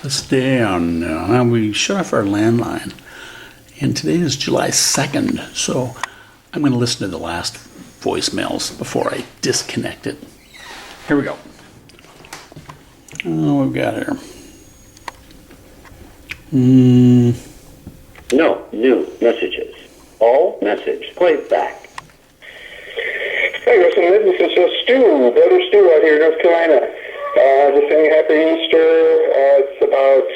This day we shut off our landline, and today is July 2nd, so I'm going to listen to the last voicemails before I disconnect it. Here we go. Oh, we've got here. No new messages. All message played back. Hey, listen, this is Stu, Brother Stu out here in North Carolina. Just saying Happy Easter. It's about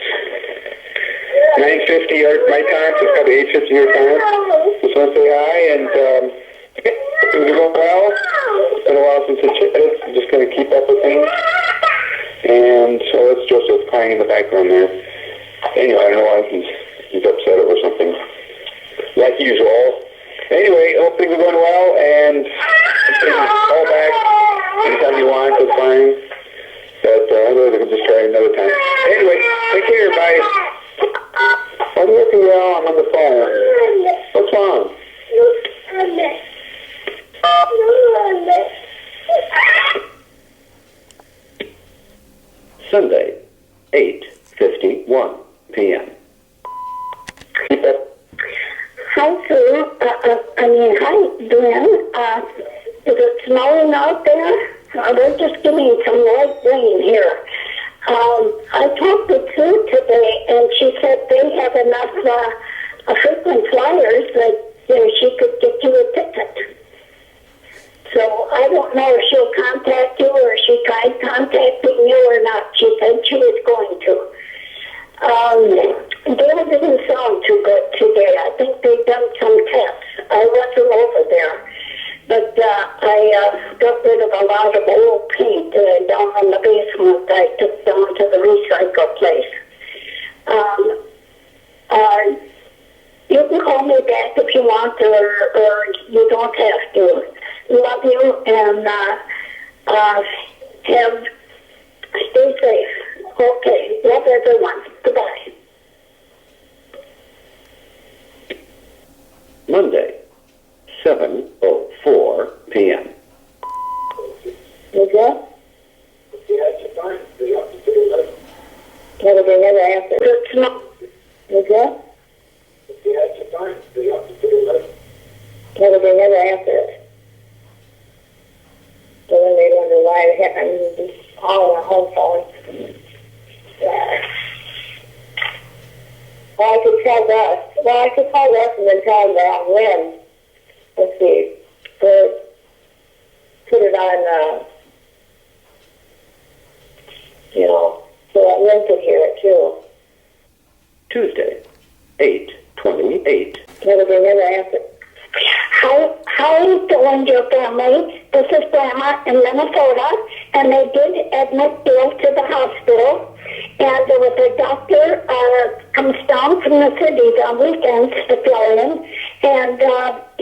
9:50 my time, so it's probably 8:50 your time. Just want to say hi, and things are going well. It's been a while since I chatted. I'm just going to keep up with things. And so that's Joseph crying in the background there. Anyway, I don't know why he's upset over something. Like usual. Anyway, hope things are going well, and call back anytime you want, it's fine. But otherwise I can just try another time. Anyway, take care, bye. I'm working well, I'm on the phone. What's wrong? Sunday, 8:51 p.m. Hi, Sue. Hi, Glenn. Is it snowing out there? They're just getting some light rain here. I talked to Sue today, and she said they have enough frequent flyers that she could get you a ticket. So I don't know if she'll contact you or if she tried contacting you or not. She said she was going to. Dale didn't sound too good today. I think they've done some tests. I wasn't over there. But I got rid of a lot of old paint down in the basement that I took down to the recycle place. You can call me back if you want, or you don't have to. Love you, and stay safe. Okay, love everyone. Goodbye. Monday, 7:04 p.m. Is that? Well, they never answered. It's not. Is that? Well, they never answered. So then they wonder why it happened all on a home phone. Well, I could tell Russ. Well, I could call Russ and then tell him that when. Let's see. Put it on, so that Lynn could hear it too. Tuesday, 8:28. Never they never answered. How is doing, your family? This is Grandma in Minnesota, and they did admit Bill to the hospital. And there was a doctor comes down from the cities on weekends to fill in, and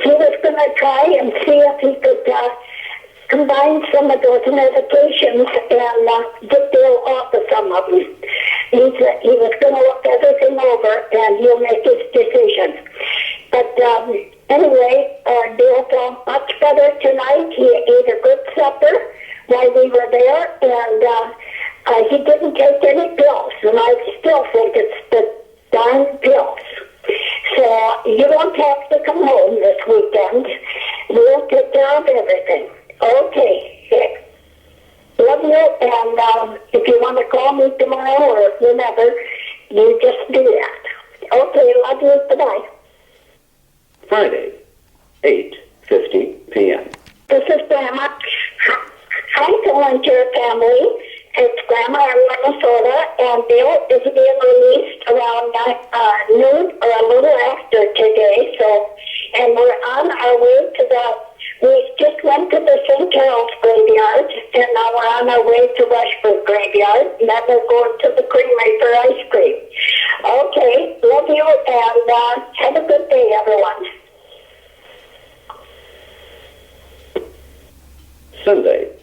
he was going to try and see if he could combine some of those medications and get Bill off of some of them. He was going to look everything over, and he'll make his decision. But anyway, Bill felt much better tonight. He ate a good supper while we were there, and he didn't take any pills, and I still think it's the darn pills. So you don't have to come home this weekend. We'll take care of everything. Okay. Love you, and if you want to call me tomorrow or whenever, you just do that. Okay, love you. Goodbye. Friday, 8:50 p.m. This is Grandma. Hi, Dylan, to your family. It's Grandma in Minnesota, and Bill is being released around noon or a little after today. And we're on our way to we just went to the St. Charles graveyard, and now we're on our way to Rushford graveyard, and then we're going to the creamery for ice cream. Okay, love you, and have a good day, everyone. Sunday,